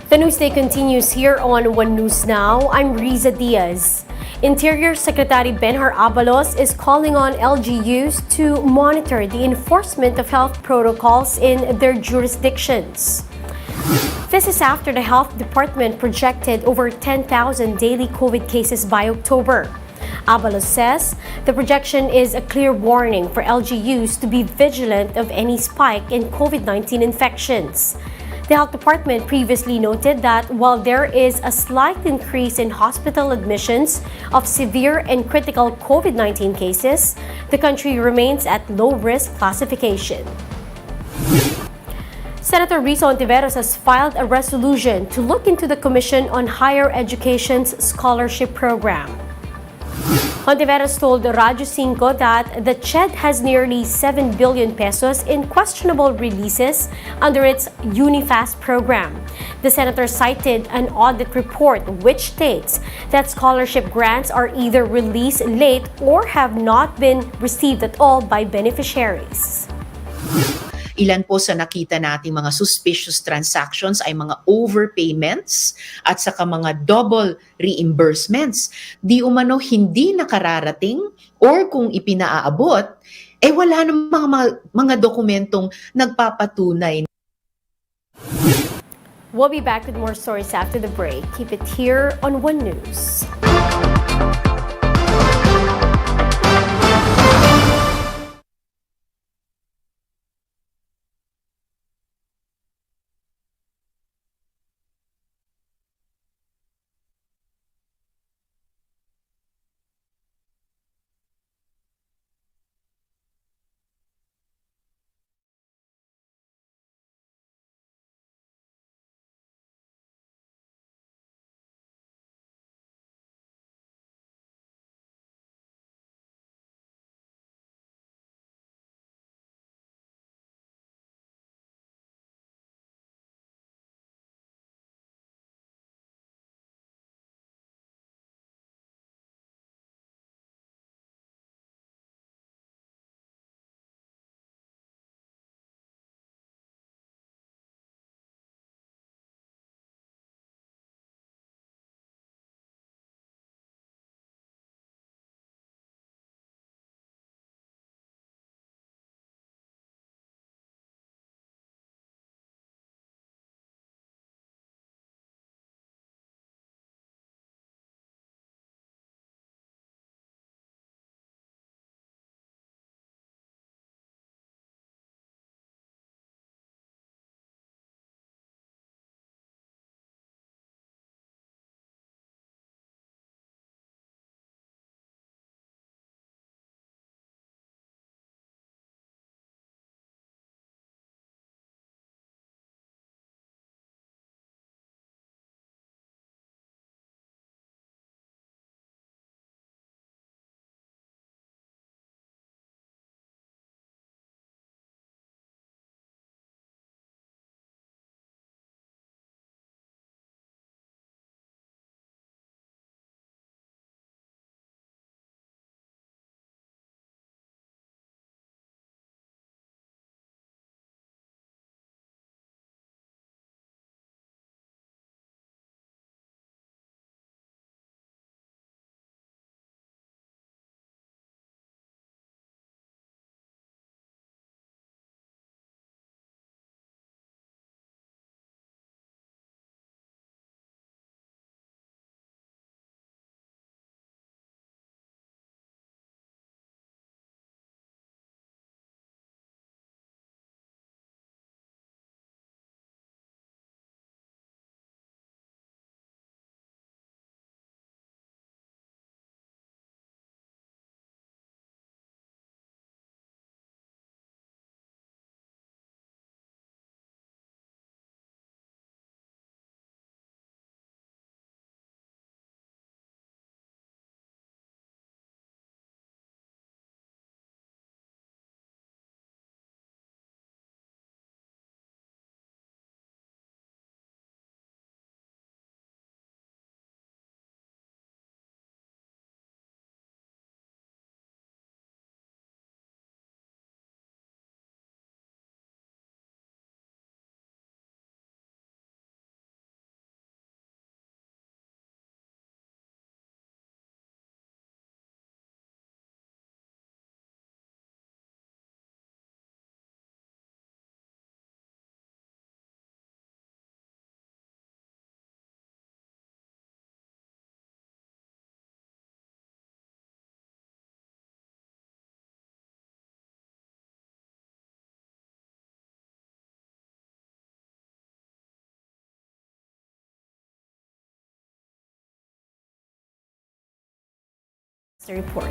The newsday continues here on One News Now. I'm Riza Diaz. Interior Secretary Benhar Abalos is calling on LGUs to monitor the enforcement of health protocols in their jurisdictions. This is after the Health Department projected over 10,000 daily COVID cases by October. Abalos says the projection is a clear warning for LGUs to be vigilant of any spike in COVID-19 infections. The Health Department previously noted that while there is a slight increase in hospital admissions of severe and critical COVID-19 cases, the country remains at low-risk classification. Senator Hontiveros has filed a resolution to look into the Commission on Higher Education's scholarship program. Hontiveros told Radyo 5 that the CHED has nearly 7 billion pesos in questionable releases under its UniFast program. The senator cited an audit report which states that scholarship grants are either released late or have not been received at all by beneficiaries. Ilan po sa nakita nating mga suspicious transactions ay mga overpayments at saka mga double reimbursements. Di umano hindi nakararating or kung ipinaaabot, wala namang mga dokumentong nagpapatunay. We'll be back with more stories after the break. Keep it here on One News. The report.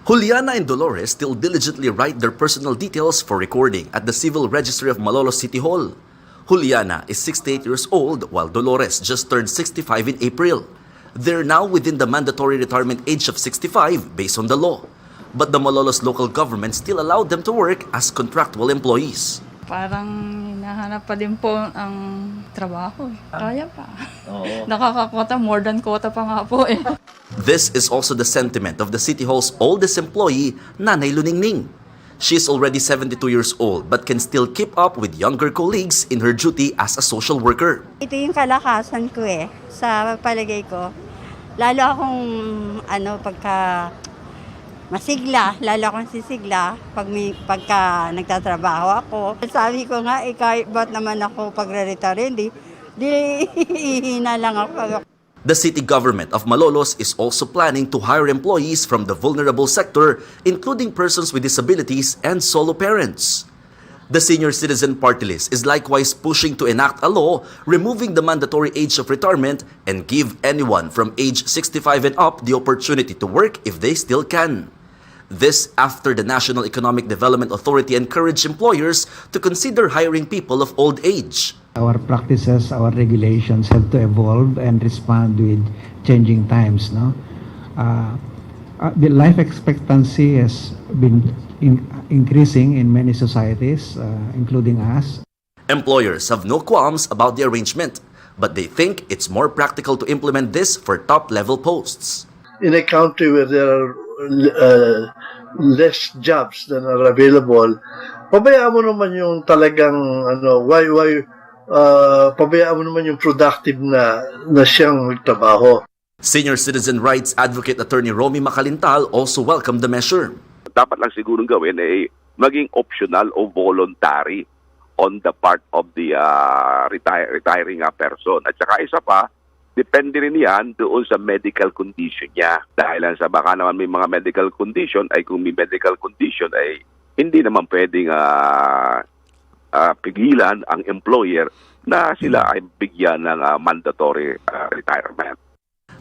Juliana and Dolores still diligently write their personal details for recording at the Civil Registry of Malolos City Hall. Juliana is 68 years old while Dolores just turned 65 in April. They're now within the mandatory retirement age of 65 based on the law. But the Malolos local government still allowed them to work as contractual employees. Parang hinahanap pa din po ang trabaho. Kaya pa. Nakakakota, more than quota pa nga po eh. This is also the sentiment of the City Hall's oldest employee, Nanay Luningning. She is already 72 years old but can still keep up with younger colleagues in her duty as a social worker. Ito yung kalakasan ko sa palagay ko. Lalo akong pagka masigla, lalo akong sisigla pagka nagtatrabaho ako. Sabi ko nga, kahit ba't naman ako pagre-retire, di hihina lang ako. The city government of Malolos is also planning to hire employees from the vulnerable sector, including persons with disabilities and solo parents. The Senior Citizen Party List is likewise pushing to enact a law removing the mandatory age of retirement and give anyone from age 65 and up the opportunity to work if they still can. This after the National Economic Development Authority encouraged employers to consider hiring people of old age. Our practices, our regulations have to evolve and respond with changing times. The life expectancy has been increasing in many societies, including us. Employers have no qualms about the arrangement, but they think it's more practical to implement this for top-level posts. In a country where there are less jobs than are available, pabayaan mo naman yung talagang pabayaan mo naman yung productive na siyang magtrabaho. Senior citizen rights advocate attorney Romy Macalintal also welcomed the measure. Dapat lang sigurong gawin ay maging optional o voluntary on the part of the retiring person. At saka isa pa, depende rin yan doon sa medical condition niya. Dahil sa baka naman may mga medical condition, ay kung may medical condition ay hindi naman pwedeng pigilan ang employer na sila ay bigyan ng mandatory retirement.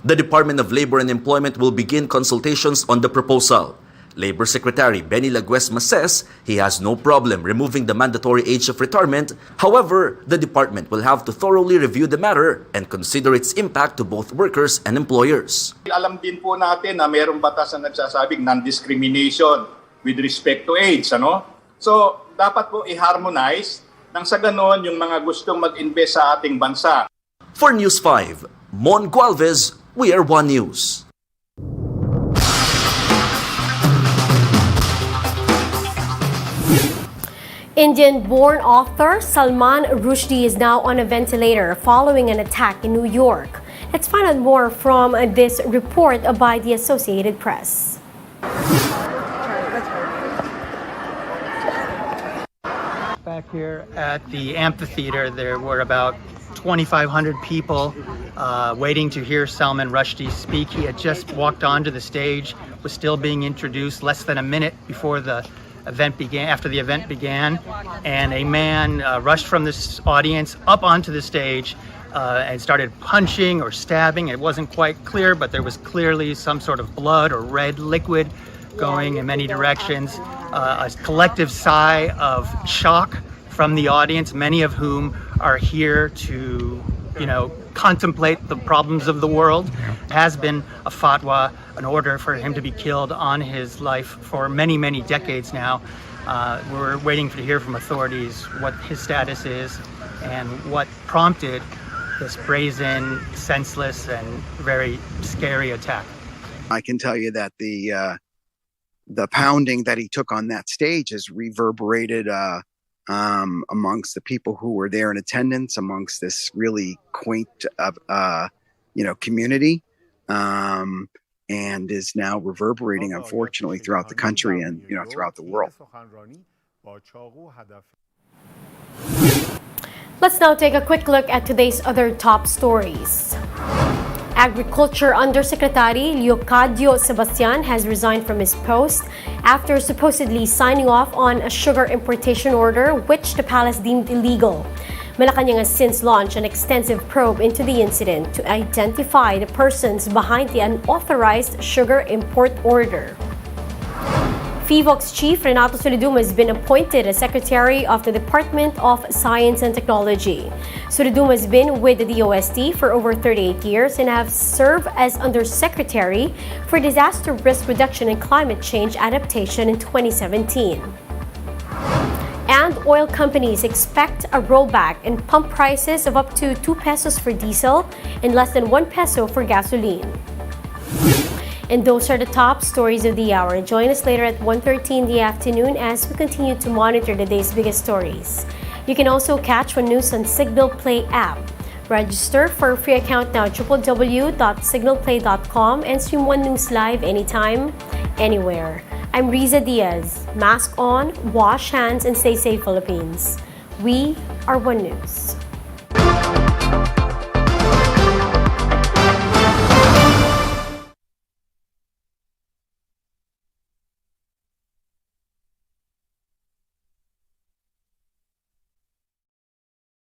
The Department of Labor and Employment will begin consultations on the proposal. Labor Secretary Benny Laguesma says he has no problem removing the mandatory age of retirement. However, the department will have to thoroughly review the matter and consider its impact to both workers and employers. Alam din po natin na mayroong batas na nagsasabing non-discrimination with respect to age. So, dapat po i-harmonize nang sa ganon yung mga gustong mag-invest sa ating bansa. For News 5, Mon Gualvez, we are One News. Indian-born author Salman Rushdie is now on a ventilator following an attack in New York. Let's find out more from this report by the Associated Press. Back here at the amphitheater, there were about 2,500 people waiting to hear Salman Rushdie speak. He had just walked onto the stage, was still being introduced less than a minute before the event began, after the event began, and a man rushed from this audience up onto the stage and started punching or stabbing. It wasn't quite clear, but there was clearly some sort of blood or red liquid going in many directions. A collective sigh of shock from the audience, many of whom are here to, contemplate the problems of the world. It has been a fatwa, an order for him to be killed on his life for many, many decades now. We're waiting to hear from authorities what his status is and what prompted this brazen, senseless, and very scary attack. I can tell you that the pounding that he took on that stage has reverberated amongst the people who were there in attendance, amongst this really quaint, community, and is now reverberating, unfortunately, throughout the country and throughout the world. Let's now take a quick look at today's other top stories. Agriculture Undersecretary Leocadio Sebastian has resigned from his post after supposedly signing off on a sugar importation order which the palace deemed illegal. Malacanang has since launched an extensive probe into the incident to identify the persons behind the unauthorized sugar import order. FIVOX Chief Renato Soliduma has been appointed as Secretary of the Department of Science and Technology. Soliduma has been with the DOST for over 38 years and has served as Undersecretary for Disaster Risk Reduction and Climate Change Adaptation in 2017. And oil companies expect a rollback in pump prices of up to 2 pesos for diesel and less than 1 peso for gasoline. And those are the top stories of the hour. Join us later at 1:30 in the afternoon as we continue to monitor the day's biggest stories. You can also catch One News on Signal Play app. Register for a free account now, www.signalplay.com, and stream One News live anytime, anywhere. I'm Riza Diaz. Mask on, wash hands, and stay safe, Philippines. We are One News.